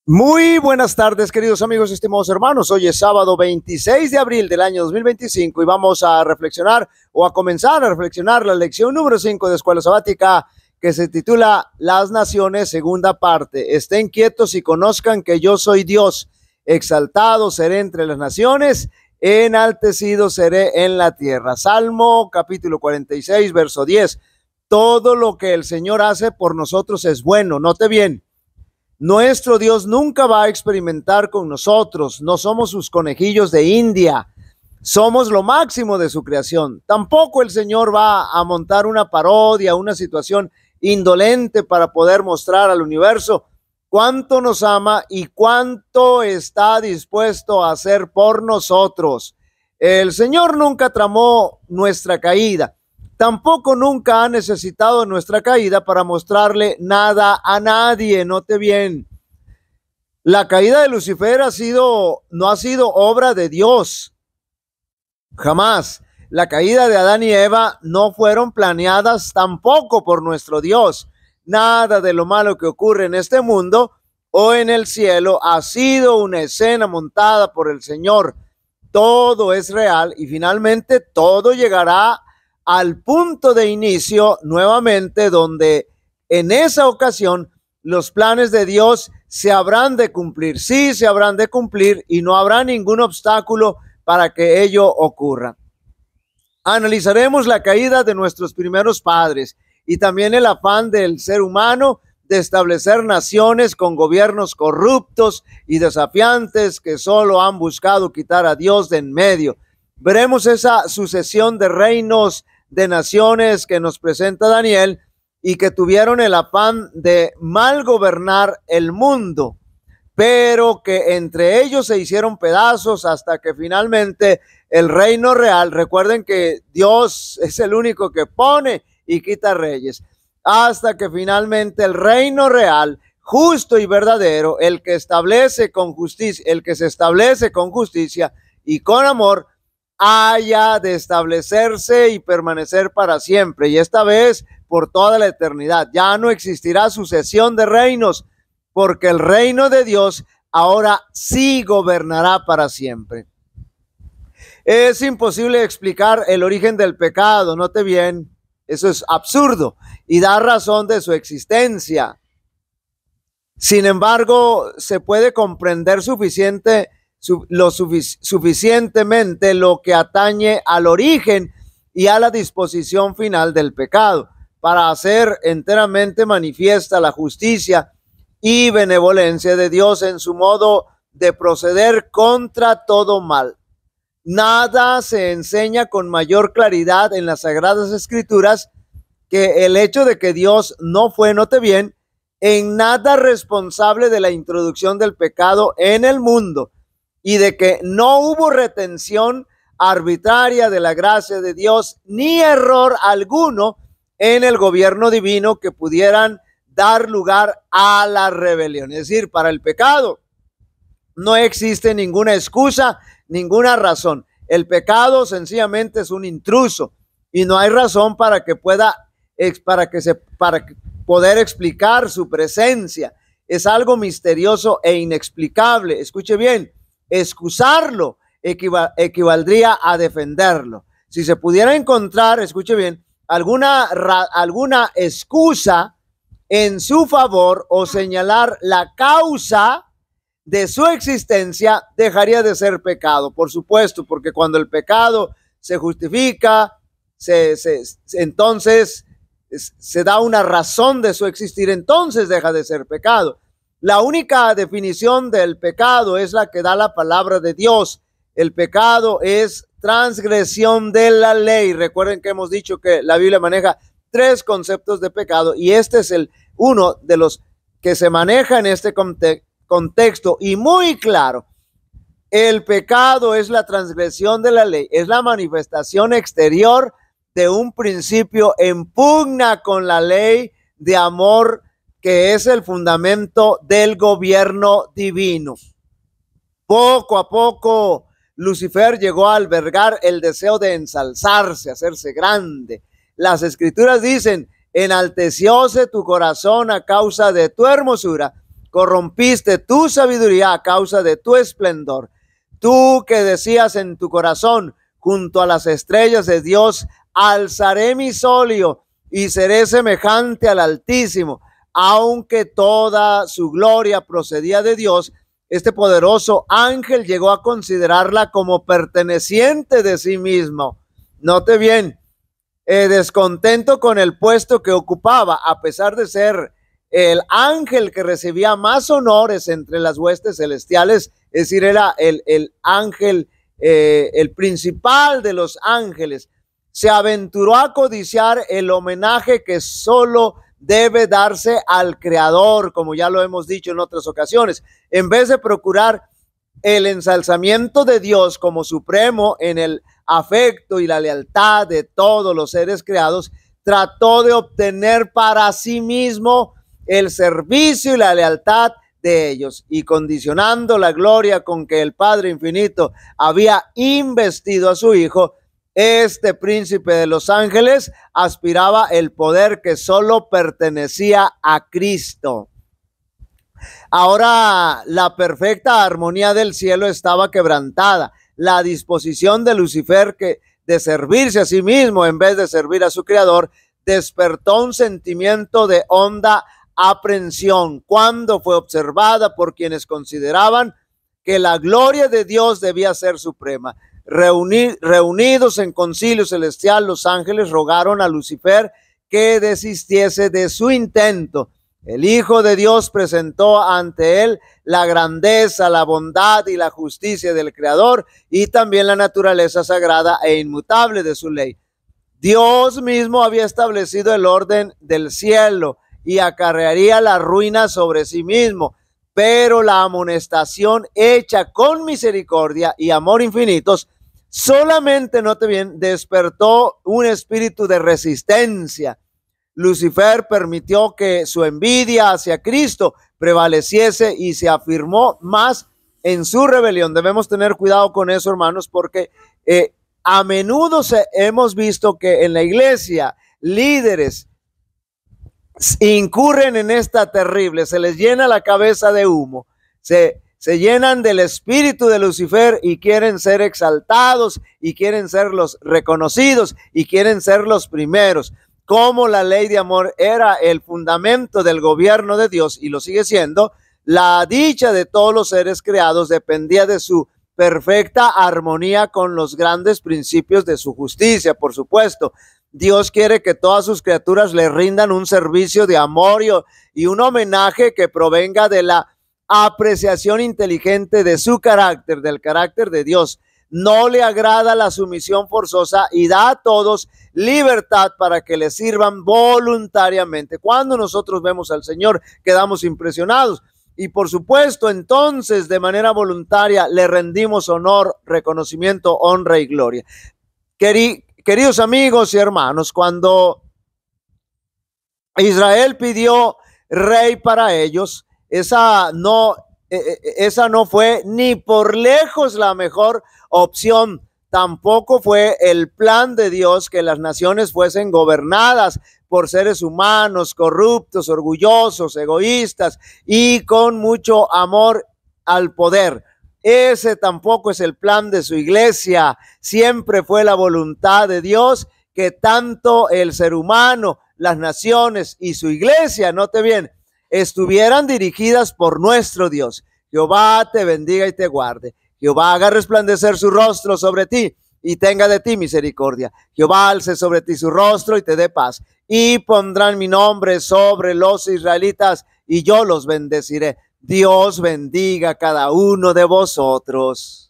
Muy buenas tardes, queridos amigos, estimados hermanos. Hoy es sábado 26 de abril del año 2025 y vamos a reflexionar o a comenzar a reflexionar la lección número 5 de Escuela Sabática, que se titula Las Naciones, segunda parte. Estén quietos y conozcan que yo soy Dios. Exaltado seré entre las naciones, enaltecido seré en la tierra. Salmo capítulo 46, verso 10. Todo lo que el Señor hace por nosotros es bueno. Note bien. Nuestro Dios nunca va a experimentar con nosotros. No somos sus conejillos de India. Somos lo máximo de su creación. Tampoco el Señor va a montar una parodia, una situación indolente para poder mostrar al universo cuánto nos ama y cuánto está dispuesto a hacer por nosotros. El Señor nunca tramó nuestra caída. Tampoco nunca ha necesitado nuestra caída para mostrarle nada a nadie. Note bien, la caída de Lucifer no ha sido obra de Dios. Jamás. La caída de Adán y Eva no fueron planeadas tampoco por nuestro Dios. Nada de lo malo que ocurre en este mundo o en el cielo ha sido una escena montada por el Señor. Todo es real y finalmente todo llegará al punto de inicio nuevamente, donde en esa ocasión los planes de Dios se habrán de cumplir. Sí, se habrán de cumplir y no habrá ningún obstáculo para que ello ocurra. Analizaremos la caída de nuestros primeros padres y también el afán del ser humano de establecer naciones con gobiernos corruptos y desafiantes que solo han buscado quitar a Dios de en medio. Veremos esa sucesión de reinos, de naciones que nos presenta Daniel y que tuvieron el afán de mal gobernar el mundo, pero que entre ellos se hicieron pedazos hasta que finalmente el reino real, recuerden que Dios es el único que pone y quita reyes, hasta que finalmente el reino real, justo y verdadero, el que establece con justicia, el que se establece con justicia y con amor, haya de establecerse y permanecer para siempre, y esta vez por toda la eternidad. Ya no existirá sucesión de reinos, porque el reino de Dios ahora sí gobernará para siempre. Es imposible explicar el origen del pecado, note bien, eso es absurdo y da razón de su existencia. Sin embargo, se puede comprender suficientemente lo que atañe al origen y a la disposición final del pecado para hacer enteramente manifiesta la justicia y benevolencia de Dios en su modo de proceder contra todo mal. Nada se enseña con mayor claridad en las Sagradas Escrituras que el hecho de que Dios no fue, note bien, en nada responsable de la introducción del pecado en el mundo, y de que no hubo retención arbitraria de la gracia de Dios ni error alguno en el gobierno divino que pudieran dar lugar a la rebelión. Es decir, para el pecado no existe ninguna excusa, ninguna razón. El pecado sencillamente es un intruso y no hay razón para poder explicar su presencia. Es algo misterioso e inexplicable. Escuche bien, excusarlo equivaldría a defenderlo. Si se pudiera encontrar, escuche bien, alguna excusa en su favor o señalar la causa de su existencia, dejaría de ser pecado, por supuesto, porque cuando el pecado se justifica, entonces se da una razón de su existir, entonces deja de ser pecado. La única definición del pecado es la que da la palabra de Dios. El pecado es transgresión de la ley. Recuerden que hemos dicho que la Biblia maneja 3 conceptos de pecado y este es uno de los que se maneja en este contexto y muy claro. El pecado es la transgresión de la ley, es la manifestación exterior de un principio en pugna con la ley de amor que es el fundamento del gobierno divino. Poco a poco, Lucifer llegó a albergar el deseo de ensalzarse, hacerse grande. Las escrituras dicen: enaltecióse tu corazón a causa de tu hermosura, corrompiste tu sabiduría a causa de tu esplendor. Tú que decías en tu corazón, junto a las estrellas de Dios, alzaré mi solio y seré semejante al Altísimo. Aunque toda su gloria procedía de Dios, este poderoso ángel llegó a considerarla como perteneciente de sí mismo. Note bien, descontento con el puesto que ocupaba, a pesar de ser el ángel que recibía más honores entre las huestes celestiales, es decir, era el ángel, el principal de los ángeles, se aventuró a codiciar el homenaje que solo debe darse al Creador, como ya lo hemos dicho en otras ocasiones, en vez de procurar el ensalzamiento de Dios como supremo en el afecto y la lealtad de todos los seres creados, trató de obtener para sí mismo el servicio y la lealtad de ellos, y condicionando la gloria con que el Padre Infinito había investido a su Hijo, este príncipe de los ángeles aspiraba el poder que solo pertenecía a Cristo. Ahora la perfecta armonía del cielo estaba quebrantada. La disposición de Lucifer de servirse a sí mismo en vez de servir a su Creador despertó un sentimiento de honda aprensión cuando fue observada por quienes consideraban que la gloria de Dios debía ser suprema. Reunidos en concilio celestial, los ángeles rogaron a Lucifer que desistiese de su intento. El Hijo de Dios presentó ante él la grandeza, la bondad y la justicia del Creador, y también la naturaleza sagrada e inmutable de su ley. Dios mismo había establecido el orden del cielo y acarrearía la ruina sobre sí mismo, pero la amonestación hecha con misericordia y amor infinitos solamente, note bien, despertó un espíritu de resistencia. Lucifer permitió que su envidia hacia Cristo prevaleciese y se afirmó más en su rebelión. Debemos tener cuidado con eso, hermanos, porque a menudo hemos visto que en la iglesia líderes incurren en esta terrible, se les llena la cabeza de humo, se llenan del espíritu de Lucifer y quieren ser exaltados y quieren ser los reconocidos y quieren ser los primeros. Como la ley de amor era el fundamento del gobierno de Dios y lo sigue siendo, la dicha de todos los seres creados dependía de su perfecta armonía con los grandes principios de su justicia. Por supuesto, Dios quiere que todas sus criaturas le rindan un servicio de amor y un homenaje que provenga de la apreciación inteligente de su carácter, del carácter de Dios. No le agrada la sumisión forzosa y da a todos libertad para que le sirvan voluntariamente. Cuando nosotros vemos al Señor, quedamos impresionados. Y por supuesto, entonces, de voluntaria, le rendimos honor, reconocimiento, honra y gloria. Queridos amigos y hermanos, cuando Israel pidió rey para ellos, esa no fue ni por lejos la mejor opción. Tampoco fue el plan de Dios que las naciones fuesen gobernadas por seres humanos corruptos, orgullosos, egoístas y con mucho amor al poder. Ese tampoco es el plan de su iglesia. Siempre fue la voluntad de Dios que tanto el ser humano, las naciones y su iglesia, note bien, estuvieran dirigidas por nuestro Dios. Jehová te bendiga y te guarde. Jehová haga resplandecer su rostro sobre ti y tenga de ti misericordia. Jehová alce sobre ti su rostro y te dé paz. Y pondrán mi nombre sobre los israelitas y yo los bendeciré. Dios bendiga a cada uno de vosotros.